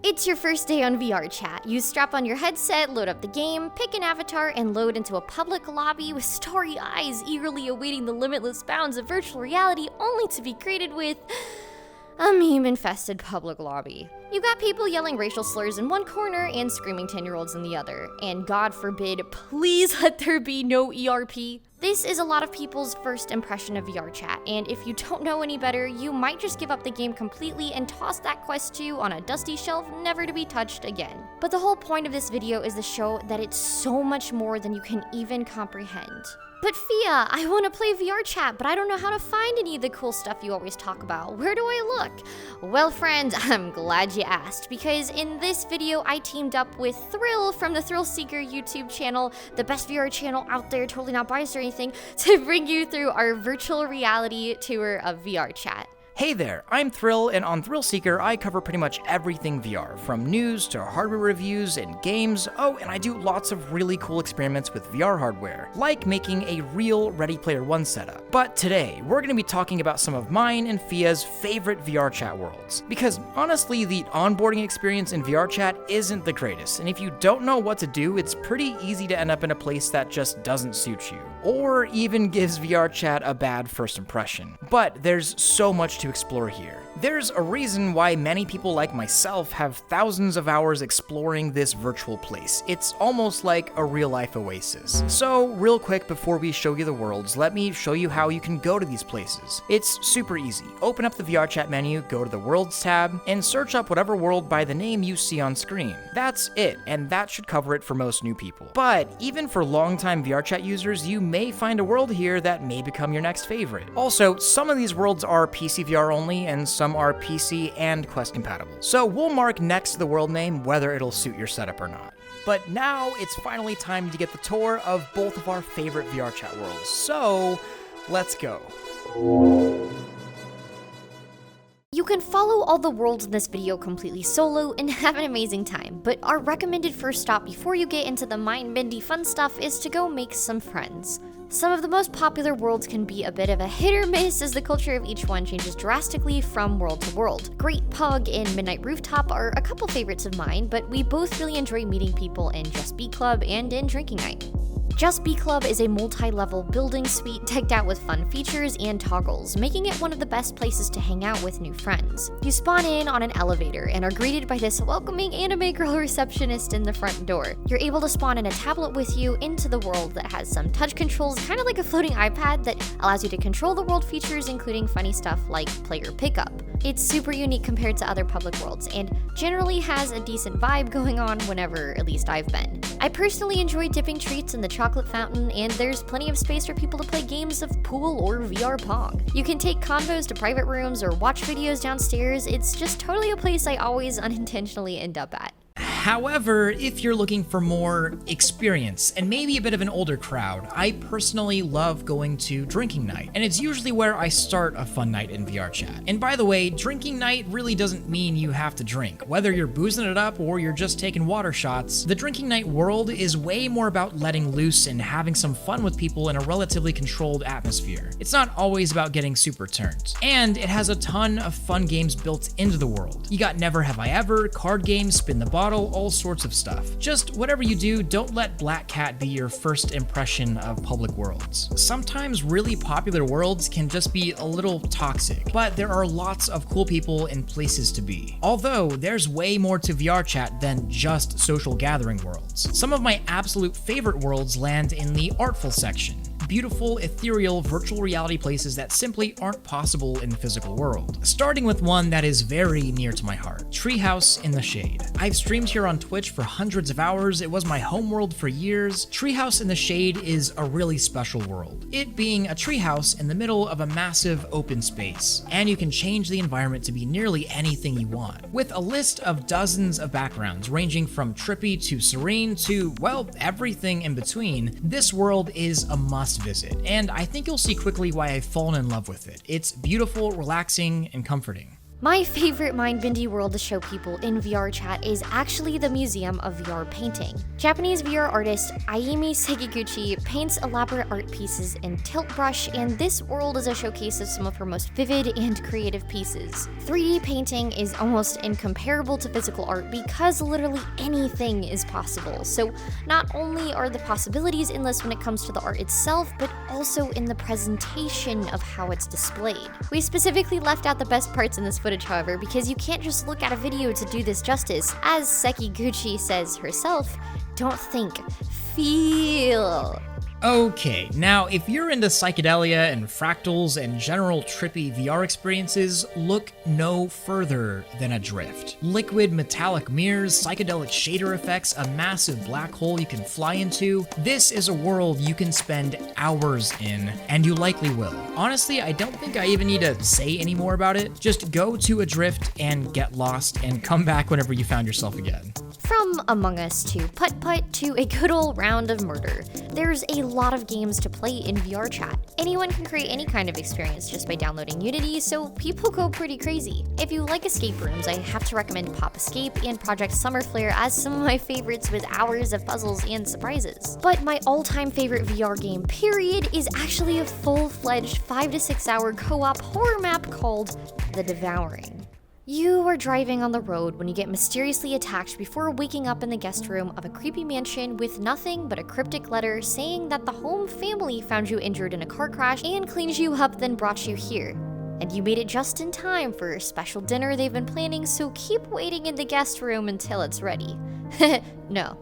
It's your first day on VRChat. You strap on your headset, load up the game, pick an avatar, and load into a public lobby with starry eyes eagerly awaiting the limitless bounds of virtual reality, only to be greeted with a meme-infested public lobby. You got people yelling racial slurs in one corner and screaming 10-year-olds in the other. And God forbid, please let there be no ERP. This is a lot of people's first impression of VRChat, and if you don't know any better, you might just give up the game completely and toss that Quest 2 on a dusty shelf, never to be touched again. But the whole point of this video is to show that it's so much more than you can even comprehend. But PHIA, I want to play VRChat, but I don't know how to find any of the cool stuff you always talk about. Where do I look? Well, friend, I'm glad you asked, because in this video, I teamed up with Thrill from the Thrillseeker YouTube channel, the best VR channel out there, totally not biased or anything, to bring you through our virtual reality tour of VRChat. Hey there, I'm Thrill, and on Thrillseeker, I cover pretty much everything VR, from news to hardware reviews and games. Oh, and I do lots of really cool experiments with VR hardware, like making a real Ready Player One setup. But today, we're going to be talking about some of mine and PHIA's favorite VRChat worlds. Because honestly, the onboarding experience in VRChat isn't the greatest, and if you don't know what to do, it's pretty easy to end up in a place that just doesn't suit you, or even gives VRChat a bad first impression. But there's so much to explore here. There's a reason why many people like myself have thousands of hours exploring this virtual place. It's almost like a real-life oasis. So, real quick before we show you the worlds, let me show you how you can go to these places. It's super easy. Open up the VRChat menu, go to the Worlds tab, and search up whatever world by the name you see on screen. That's it, and that should cover it for most new people. But even for longtime VRChat users, you may find a world here that may become your next favorite. Also, some of these worlds are PC VR only, and some are PC and Quest compatible. So we'll mark next to the world name whether it'll suit your setup or not. But now it's finally time to get the tour of both of our favorite VRChat worlds. So let's go. You can follow all the worlds in this video completely solo and have an amazing time, but our recommended first stop before you get into the mind-bendy fun stuff is to go make some friends. Some of the most popular worlds can be a bit of a hit or miss as the culture of each one changes drastically from world to world. Great Pug and Midnight Rooftop are a couple favorites of mine, but we both really enjoy meeting people in Just Be Club and in Drinking Night. Just Be Club is a multi-level building suite decked out with fun features and toggles, making it one of the best places to hang out with new friends. You spawn in on an elevator and are greeted by this welcoming anime girl receptionist in the front door. You're able to spawn in a tablet with you into the world that has some touch controls, kind of like a floating iPad that allows you to control the world features, including funny stuff like player pickup. It's super unique compared to other public worlds, and generally has a decent vibe going on whenever at least I've been. I personally enjoy dipping treats in the chocolate fountain, and there's plenty of space for people to play games of pool or VR Pong. You can take convos to private rooms or watch videos downstairs. It's just totally a place I always unintentionally end up at. However, if you're looking for more experience and maybe a bit of an older crowd, I personally love going to Drinking Night, and it's usually where I start a fun night in VRChat. And by the way, Drinking Night really doesn't mean you have to drink. Whether you're boozing it up or you're just taking water shots, the Drinking Night world is way more about letting loose and having some fun with people in a relatively controlled atmosphere. It's not always about getting super turned. And it has a ton of fun games built into the world. You got Never Have I Ever, card games, Spin the Bottle, all sorts of stuff. Just whatever you do, don't let Black Cat be your first impression of public worlds. Sometimes really popular worlds can just be a little toxic, but there are lots of cool people and places to be. Although, there's way more to VRChat than just social gathering worlds. Some of my absolute favorite worlds land in the artful section. Beautiful, ethereal, virtual reality places that simply aren't possible in the physical world. Starting with one that is very near to my heart, Treehouse in the Shade. I've streamed here on Twitch for hundreds of hours. It was my home world for years. Treehouse in the Shade is a really special world, it being a treehouse in the middle of a massive open space, and you can change the environment to be nearly anything you want, with a list of dozens of backgrounds ranging from trippy to serene to, well, everything in between. This world is a must visit, and I think you'll see quickly why I've fallen in love with it. It's beautiful, relaxing, and comforting. My favorite mind-bendy world to show people in VRChat is actually the Museum of VR Painting. Japanese VR artist Ayumi Sekiguchi paints elaborate art pieces in tilt brush, and this world is a showcase of some of her most vivid and creative pieces. 3D painting is almost incomparable to physical art because literally anything is possible, so not only are the possibilities endless when it comes to the art itself, but also in the presentation of how it's displayed. We specifically left out the best parts in this footage, however, because you can't just look at a video to do this justice. As Sekiguchi says herself, don't think, feel. Okay, now if you're into psychedelia and fractals and general trippy VR experiences, look no further than Adrift. Liquid metallic mirrors, psychedelic shader effects, a massive black hole you can fly into. This is a world you can spend hours in, and you likely will. Honestly, I don't think I even need to say any more about it. Just go to Adrift and get lost and come back whenever you found yourself again. From Among Us to Putt-Putt to a good old round of murder, there's a lot of games to play in VRChat. Anyone can create any kind of experience just by downloading Unity, so people go pretty crazy. If you like escape rooms, I have to recommend Pop Escape and Project Summer Flare as some of my favorites with hours of puzzles and surprises. But my all-time favorite VR game, period, is actually a full-fledged 5 to 6 hour co-op horror map called The Devouring. You are driving on the road when you get mysteriously attacked before waking up in the guest room of a creepy mansion with nothing but a cryptic letter saying that the home family found you injured in a car crash and cleaned you up, then brought you here. And you made it just in time for a special dinner they've been planning, so keep waiting in the guest room until it's ready. No.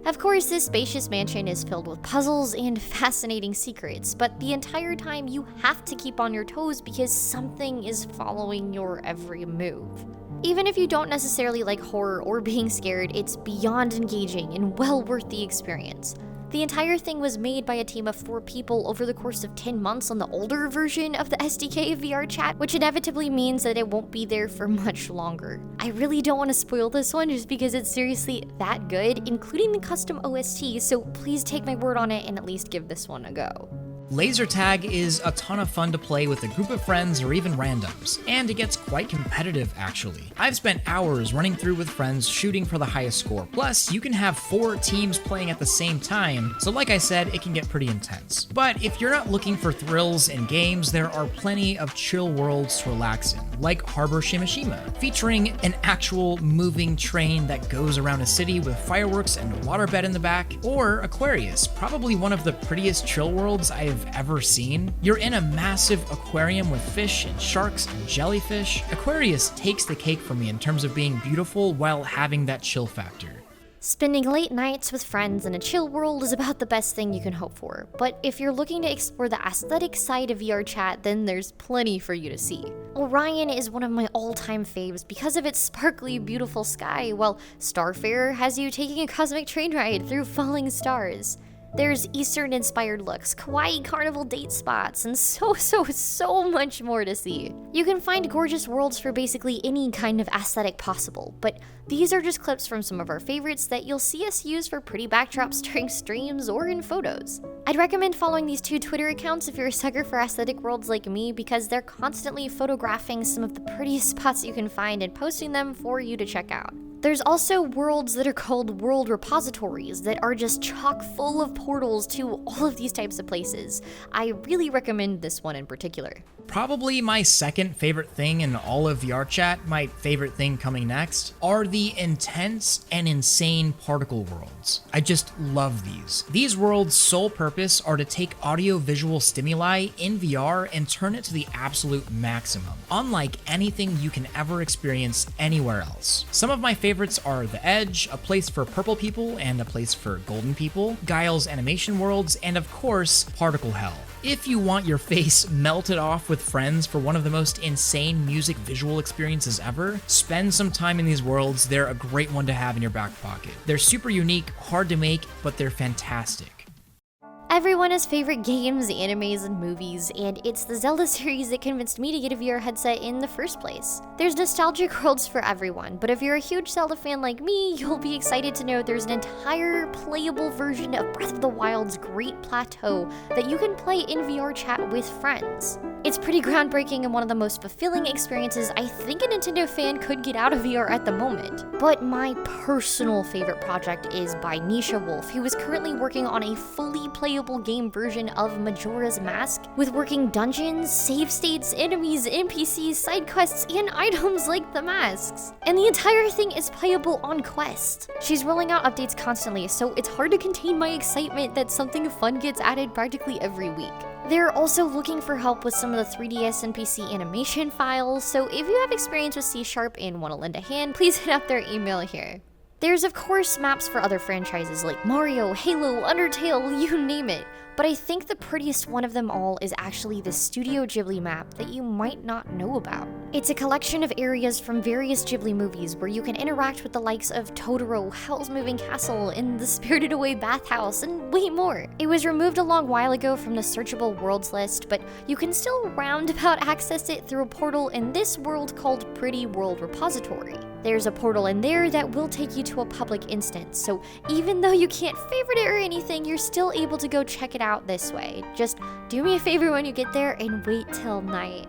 Of course, this spacious mansion is filled with puzzles and fascinating secrets, but the entire time you have to keep on your toes because something is following your every move. Even if you don't necessarily like horror or being scared, it's beyond engaging and well worth the experience. The entire thing was made by a team of 4 people over the course of 10 months on the older version of the SDK of VRChat, which inevitably means that it won't be there for much longer. I really don't want to spoil this one just because it's seriously that good, including the custom OST, so please take my word on it and at least give this one a go. Laser tag is a ton of fun to play with a group of friends or even randoms, and it gets quite competitive actually. I've spent hours running through with friends shooting for the highest score. Plus, you can have 4 teams playing at the same time, so like I said, it can get pretty intense. But if you're not looking for thrills in games, there are plenty of chill worlds to relax in, like Harbor Shimashima, featuring an actual moving train that goes around a city with fireworks and a waterbed in the back, or Aquarius, probably one of the prettiest chill worlds I've ever seen. You're in a massive aquarium with fish and sharks and jellyfish. Aquarius takes the cake for me in terms of being beautiful while having that chill factor. Spending late nights with friends in a chill world is about the best thing you can hope for, but if you're looking to explore the aesthetic side of VRChat, then there's plenty for you to see. Orion is one of my all-time faves because of its sparkly, beautiful sky, while Starfarer has you taking a cosmic train ride through falling stars. There's Eastern-inspired looks, kawaii carnival date spots, and so much more to see. You can find gorgeous worlds for basically any kind of aesthetic possible, but these are just clips from some of our favorites that you'll see us use for pretty backdrops during streams or in photos. I'd recommend following these 2 Twitter accounts if you're a sucker for aesthetic worlds like me, because they're constantly photographing some of the prettiest spots you can find and posting them for you to check out. There's also worlds that are called world repositories that are just chock full of portals to all of these types of places. I really recommend this one in particular. Probably my second favorite thing in all of VRChat, my favorite thing coming next, are the intense and insane particle worlds. I just love these. These worlds' sole purpose are to take audio-visual stimuli in VR and turn it to the absolute maximum, unlike anything you can ever experience anywhere else. Some of my favorites are The Edge, a place for purple people and a place for golden people, Guile's animation worlds, and of course, Particle Hell. If you want your face melted off with friends for one of the most insane music visual experiences ever, spend some time in these worlds. They're a great one to have in your back pocket. They're super unique, hard to make, but they're fantastic. Everyone has favorite games, animes, and movies, and it's the Zelda series that convinced me to get a VR headset in the first place. There's nostalgic worlds for everyone, but if you're a huge Zelda fan like me, you'll be excited to know there's an entire playable version of Breath of the Wild's Great Plateau that you can play in VRChat with friends. It's pretty groundbreaking and one of the most fulfilling experiences I think a Nintendo fan could get out of VR at the moment. But my personal favorite project is by Nisha Wolf, who is currently working on a fully playable game version of Majora's Mask, with working dungeons, save states, enemies, NPCs, side quests, and items like the masks. And the entire thing is playable on Quest. She's rolling out updates constantly, so it's hard to contain my excitement that something fun gets added practically every week. They're also looking for help with some of the 3DS NPC animation files, so if you have experience with C# and want to lend a hand, please hit up their email here. There's of course maps for other franchises like Mario, Halo, Undertale, you name it, but I think the prettiest one of them all is actually the Studio Ghibli map that you might not know about. It's a collection of areas from various Ghibli movies where you can interact with the likes of Totoro, Howl's Moving Castle, and the Spirited Away bathhouse, and way more. It was removed a long while ago from the searchable worlds list, but you can still roundabout access it through a portal in this world called Pretty World Repository. There's a portal in there that will take you to a public instance, so even though you can't favorite it or anything, you're still able to go check it out this way. Just do me a favor when you get there and wait till night.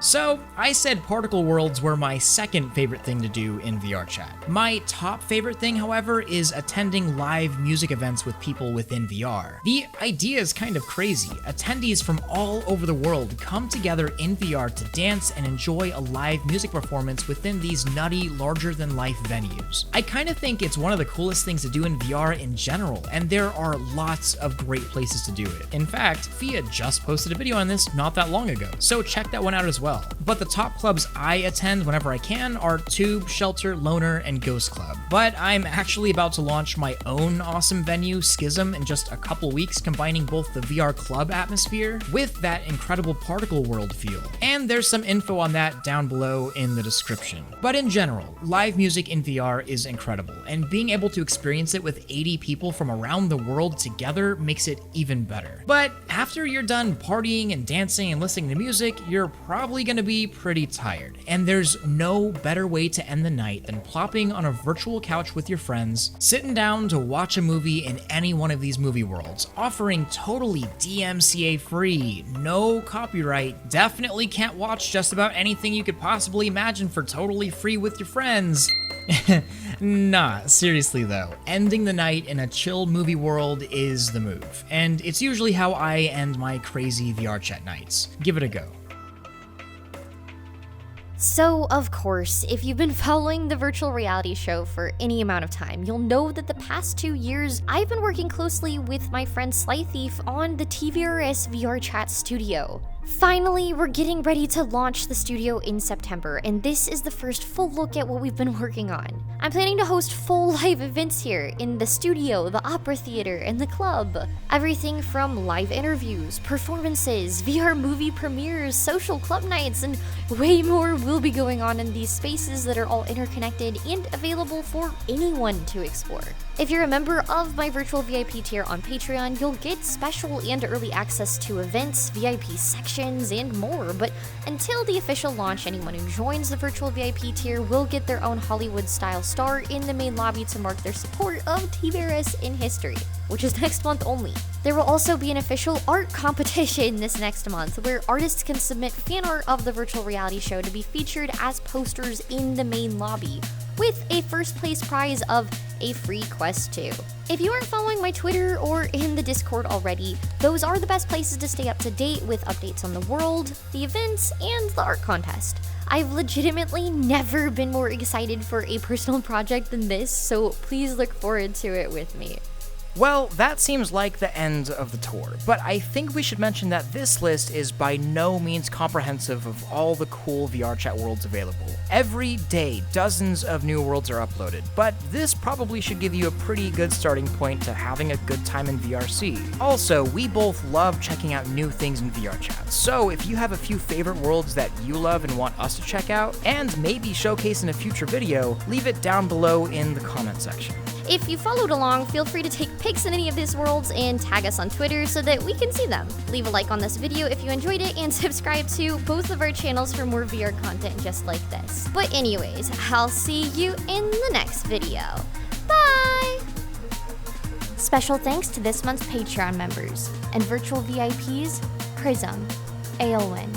So, I said particle worlds were my second favorite thing to do in VRChat. My top favorite thing, however, is attending live music events with people within VR. The idea is kind of crazy. Attendees from all over the world come together in VR to dance and enjoy a live music performance within these nutty, larger-than-life venues. I kind of think it's one of the coolest things to do in VR in general, and there are lots of great places to do it. In fact, PHIA just posted a video on this not that long ago, so check that one out as well. But the top clubs I attend whenever I can are Tube, Shelter, Loner, and Ghost Club. But I'm actually about to launch my own awesome venue, Schism, in just a couple weeks, combining both the VR club atmosphere with that incredible particle world feel. And there's some info on that down below in the description. But in general, live music in VR is incredible, and being able to experience it with 80 people from around the world together makes it even better. But after you're done partying and dancing and listening to music, you're probably gonna be pretty tired, and there's no better way to end the night than plopping on a virtual couch with your friends, sitting down to watch a movie in any one of these movie worlds, offering totally DMCA free, no copyright, definitely can't watch just about anything you could possibly imagine for totally free with your friends. Nah, seriously though, ending the night in a chill movie world is the move, and it's usually how I end my crazy VRChat nights. Give it a go. So, of course, if you've been following the virtual reality show for any amount of time, you'll know that the past 2 years, I've been working closely with my friend Sly Thief on the TVRS VRChat studio. Finally, we're getting ready to launch the studio in September, and this is the first full look at what we've been working on. I'm planning to host full live events here in the studio, the opera theater, and the club. Everything from live interviews, performances, VR movie premieres, social club nights, and way more will be going on in these spaces that are all interconnected and available for anyone to explore. If you're a member of my virtual VIP tier on Patreon, you'll get special and early access to events, VIP sections, and more, but until the official launch, anyone who joins the virtual VIP tier will get their own Hollywood-style star in the main lobby to mark their support of TVRS in history, which is next month only. There will also be an official art competition this next month, where artists can submit fan art of the virtual reality show to be featured as posters in the main lobby, with a first place prize of a free Quest 2. If you aren't following my Twitter or in the Discord already, those are the best places to stay up to date with updates on the world, the events, and the art contest. I've legitimately never been more excited for a personal project than this, so please look forward to it with me. Well, that seems like the end of the tour, but I think we should mention that this list is by no means comprehensive of all the cool VRChat worlds available. Every day, dozens of new worlds are uploaded, but this probably should give you a pretty good starting point to having a good time in VRC. Also, we both love checking out new things in VRChat, so if you have a few favorite worlds that you love and want us to check out, and maybe showcase in a future video, leave it down below in the comment section. If you followed along, feel free to take pics in any of these worlds and tag us on Twitter so that we can see them. Leave a like on this video if you enjoyed it, and subscribe to both of our channels for more VR content just like this. But anyways, I'll see you in the next video. Bye! Special thanks to this month's Patreon members and virtual VIPs: Prism, Aelwyn,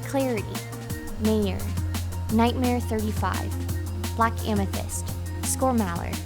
Clarity, Mayor, Nightmare 35, Black Amethyst, Scoremaller,